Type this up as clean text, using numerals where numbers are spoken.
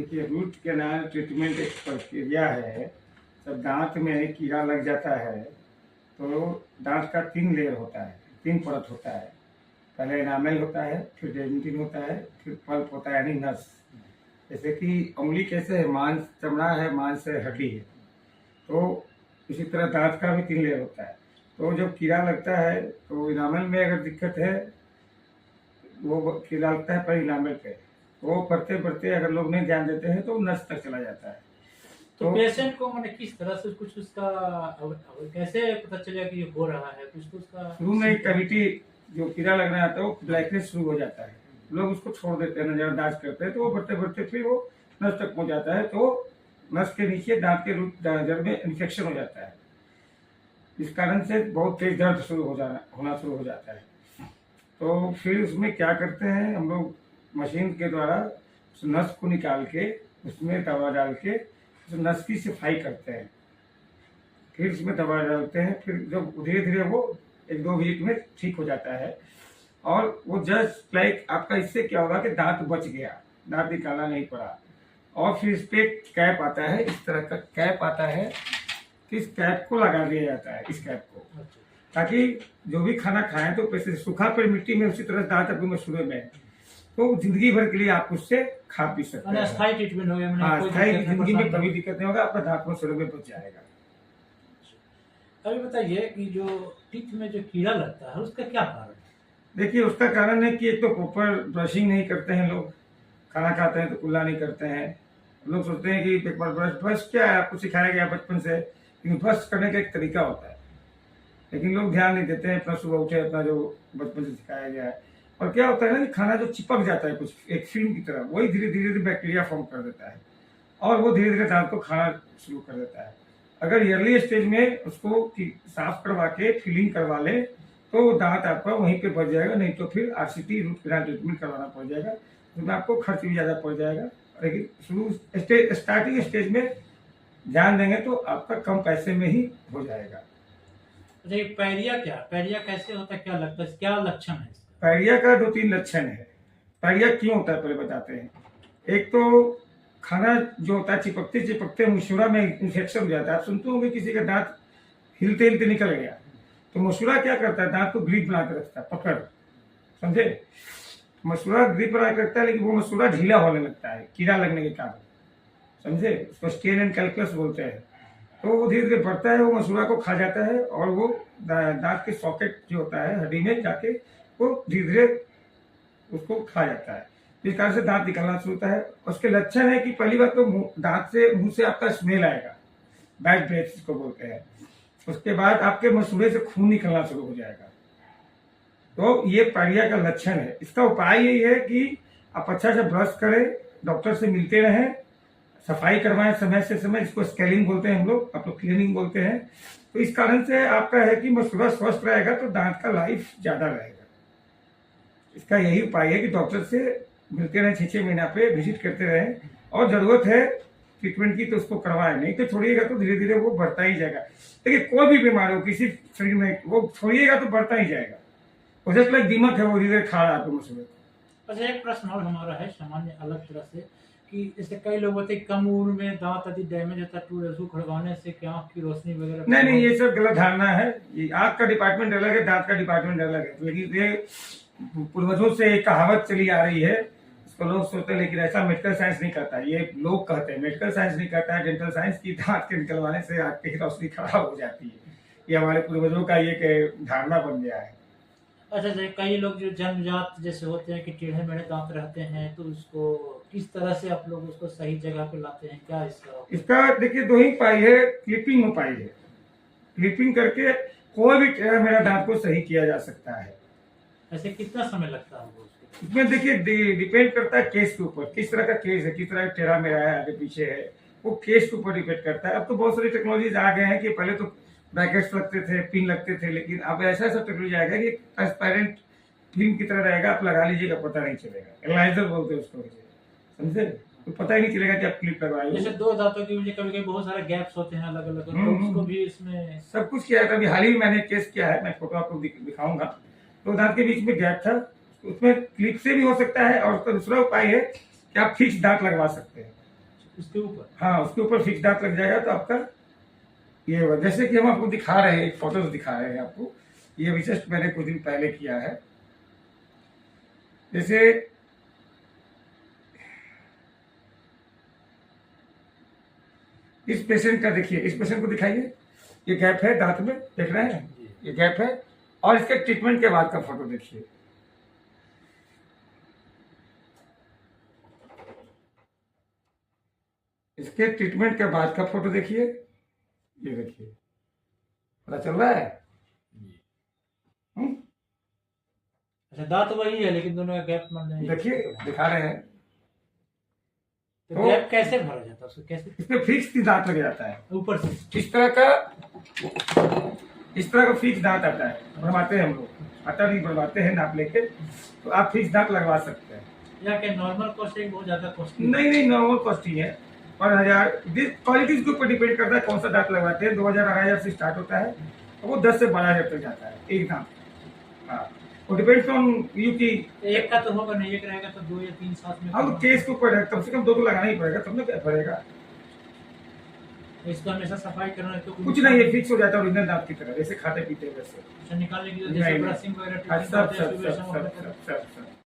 देखिए, root canal treatment एक प्रक्रिया है। जब दांत में कीड़ा लग जाता है तो दांत का 3 लेयर होता है, 3 परत होता है। पहले एनामेल होता है, फिर डेंटिन होता है, फिर पल्प होता है यानी नस। जैसे कि उंगली कैसे है, मांस चमड़ा है, मांस है, हड्डी है, तो इसी तरह दांत का भी 3 लेयर होता है। तो जब कीड़ा लगता है तो इनामल में अगर दिक्कत है, वो कीड़ा लगता है पर इनामल पे, वो बढ़ते बढ़ते अगर लोग नहीं ध्यान देते हैं तो नस तक चला जाता है। तो पेशेंट को मैंने किस तरह से कुछ उसका कैसे पता चलेगा कि ये हो रहा है, कुछ तो उसका शुरू में कैविटी जो कीड़ा लगना आता है वो ब्लैकनेस शुरू हो जाता है, लोग उसको छोड़ देते हैं, नजरअंदाज करते हैं, तो वो बढ़ते बढ़ते फिर वो नस तक पहुंच जाता है। तो नस के नीचे दांत के रूट जड़ में इन्फेक्शन हो जाता है। इस कारण से बहुत तेज दर्द होना शुरू हो जाता है। तो फिर उसमें क्या करते हैं हम लोग, मशीन के द्वारा उस नस को निकाल के उसमें दवा डाल के उस नस की सफाई करते हैं। फिर उसमें दवा डालते हैं, फिर जब धीरे धीरे वो 1-2 वीक में ठीक हो जाता है। और वो जस्ट लाइक आपका, इससे क्या होगा कि दांत बच गया, दांत निकालना नहीं पड़ा। और फिर इस पे कैप आता है, इस तरह का कैप आता है कि इस कैप को लगा दिया जाता है, इस कैप को, ताकि जो भी खाना खाएं तो पैसे सूखा पर मिट्टी में उसी तरह दांत अपने मसूड़े में, तो जिंदगी भर के लिए आप उससे खा पी सकते हैं। स्थायी ट्रीटमेंट हो गया। हाँ, स्थायी जिंदगी में कभी दिक्कत नहीं होगा, आपका दांत मसूड़े में बच जाएगा। अभी बताइए कि जो टीथ में जो कीड़ा लगता है उसका क्या कारण है? देखिए, उसका कारण है कि एक तो प्रॉपर ब्रशिंग नहीं करते हैं लोग, खाना खाते हैं तो कुल्ला नहीं करते हैं। लोग सोचते हैं कि एक बार ब्रश क्या है, आपको सिखाया गया बचपन से, लेकिन ब्रश करने का एक तरीका होता है, लेकिन लोग ध्यान नहीं देते हैं। अपना सुबह उठे, अपना जो बचपन से सिखाया गया है, और क्या होता है ना कि खाना जो चिपक जाता है कुछ एक फिल्म की तरह, वही धीरे धीरे बैक्टीरिया फॉर्म कर देता है और वो धीरे धीरे दांत को खाना शुरू कर देता है। अगर अर्ली स्टेज में उसको साफ करवा के फिलिंग करवा ले तो दांत आपका वहीं पे बच जाएगा, नहीं तो फिर आरसीटी रूट कैनाल ट्रीटमेंट करवाना पड़ जाएगा, उसमें आपको खर्च भी ज़्यादा पड़ जाएगा। लेकिन स्टार्टिंग स्टेज में ध्यान देंगे तो आपका कम पैसे में ही हो जाएगा। पैरिया कैसे होता है, क्या लगता है, क्या लक्षण है इसका? पैरिया का 2-3 लक्षण है। पैरिया क्यों होता है पहले बताते हैं। एक तो खाना जो होता है चिपकते चिपकते मसूड़ा में इन्फेक्शन हो जाता है। आप सुनते होंगे किसी का दांत हिलते हिलते निकल गया, तो मसूड़ा क्या करता है, दांत को ग्रिप बना कर रखता है, पकड़, समझे। मसूड़ा ग्रिप बना कर रखता है, लेकिन वो मसूड़ा ढीला होने लगता है कीड़ा लगने के कारण, समझे। उसको स्टेन एंड कैल्कुलस बोलते हैं। तो वो धीरे धीरे बढ़ता है, वो मसूड़ा को खा जाता है और वो दांत के सॉकेट जो होता है हड्डी में जाके वो धीरे धीरे उसको खा जाता है। इस कारण से दांत निकलना शुरू होता है। उसके लक्षण है कि पहली बात तो दांत से, मुंह से आपका स्मेल आएगा, बैड ब्रेथ जिसको बोलते हैं। उसके बाद आपके मसूड़े से खून निकलना शुरू हो जाएगा। तो ये पैरिया का लक्षण है। इसका उपाय यही है कि आप अच्छा से ब्रश करें, डॉक्टर से मिलते रहें, सफाई करवाएं समय से समय, इसको स्केलिंग बोलते हैं हम लोग, आप लोग क्लीनिंग बोलते हैं। तो इस कारण से आपका है कि मसूड़ा स्वस्थ रहेगा तो दांत का लाइफ ज्यादा रहेगा। इसका यही उपाय है कि डॉक्टर से मिलते रहें, 6-6 महीना पे विजिट करते रहें, और जरूरत है ट्रीटमेंट की तो उसको करवाएं, नहीं तो छोड़िएगा तो धीरे धीरे वो बढ़ता ही जाएगा। देखिए, कोई भी बीमारी हो किसी शरीर में, वो छोड़िएगा तो बढ़ता ही जाएगा। वो जैसे लाइक दीमक है, वो धीरे खा रहा है आपको मसूड़े को। अच्छा, एक प्रश्न और हमारा है सामान्य अलग तरह से, कि जैसे कई लोग होते हैं कम उम्र में दांत आदि डैमेज होता है, टूट उसको खड़काने से क्या आँख की रोशनी वगैरह? नहीं, ये सब गलत धारणा है। ये आँख का डिपार्टमेंट अलग है, दांत का डिपार्टमेंट अलग है, लेकिन ये पूर्वजों से एक कहावत चली आ रही है, इसको लोग सोचते हैं, लेकिन ऐसा मेडिकल साइंस नहीं करता। ये लोग कहते हैं, मेडिकल साइंस नहीं कहता है। डेंटल साइंस की दांत के निकलवाने से आँख की रोशनी खराब हो जाती है, ये हमारे पूर्वजों का ये धारणा बन गया है। अच्छा, कई लोग जो जन्मजात जैसे होते हैं कि टेढ़े मेढ़े दांत रहते हैं, तो उसको किस तरह से आप लोग उसको सही जगह पे लाते हैं, क्या इसका देखिए 2 ही उपाय है। क्लिपिंग उपाय है, क्लिपिंग करके कोई भी टेढ़ा मेढ़ा दांत को सही किया जा सकता है। ऐसे कितना समय लगता है उसको? इसमें देखिए डिपेंड करता है केस के ऊपर, किस तरह का केस है, किस तरह का टेढ़ा मेढ़ा है, आगे पीछे है, वो केस के ऊपर डिपेंड करता है। अब तो बहुत सारी टेक्नोलॉजीज आ गए हैं कि पहले तो ब्रैकेट्स लगते थे, पिन लगते थे, लेकिन अब ऐसा टेक्नोलॉजी आएगा कि ट्रांसपेरेंट फिल्म की तरह रहेगा, आप लगा लीजिएगा पता नहीं चलेगा। एलाइजर बोलते हैं उसको, समझे, तो पता ही नहीं चलेगा कि आप क्लिप लगवाए। जैसे 2 दांतों के बीच कभी बहुत सारे गैप्स होते हैं अलग अलग, तो उसको भी इसमें सब कुछ किया है। अभी हाल ही में मैंने केस किया है, मैं फोटो आपको दिखाऊंगा। 2 दांत के बीच में गैप था, उसमें क्लिप से भी हो सकता है, और उसका दूसरा उपाय है कि आप फिक्स दांत लगवा सकते हैं। उसके ऊपर हाँ, उसके ऊपर फिक्स दांत लग जाएगा तो आपका ये होगा। जैसे कि हम आपको दिखा रहे हैं, एक फोटो दिखा रहे हैं आपको, ये रिसर्च मैंने कुछ दिन पहले किया है। जैसे इस पेशेंट का देखिए, इस पेशेंट को दिखाइए, ये गैप है दांत में, देख रहे हैं, ये गैप है। और इसके ट्रीटमेंट के बाद का फोटो देखिए, इसके ट्रीटमेंट के बाद का फोटो देखिए, ये देखिए, पता चल रहा है? अच्छा, दांत वही है लेकिन दोनों का गैप देखिए, दिखा रहे हैं। तो गैप कैसे भरा जाता है उसको, कैसे इसमें फिक्स दांत लग जाता है ऊपर से? इस तरह का फिक्स दांत आता है, बनवाते हैं हम लोग, आता नहीं बनवाते हैं नाप लेके, तो आप फिक्स दांत लगवा सकते हैं। या क्या नॉर्मल कॉस्ट है, बहुत ज्यादा कॉस्ट? नहीं, नॉर्मल कॉस्ट ही है, पर 1000। क्वालिटीज के ऊपर डिपेंड करता है कौन सा दांत लगवाते हैं। 2000-2500 से स्टार्ट होता है, तो वो 10 से 12,000 तक जाता है एक दांत। हाँ, वो डिपेंड्स ऑन यू की। एक का तो होगा नहीं, एक रहेगा तो 2 या 3 साथ में। अब केस के ऊपर है, कम से कम 2 तो लगाना ही पड़ेगा, तब ना क्या पड़ेगा। इसको हमेशा सफाई करना है तो कुछ नहीं, ये फिक्स हो जाता है ओरिजिनल दांत की तरह, जैसे खाते पीते वैसे। अच्छा, निकालने की नहीं, जैसे नहीं। ब्रशिंग वगैरह सब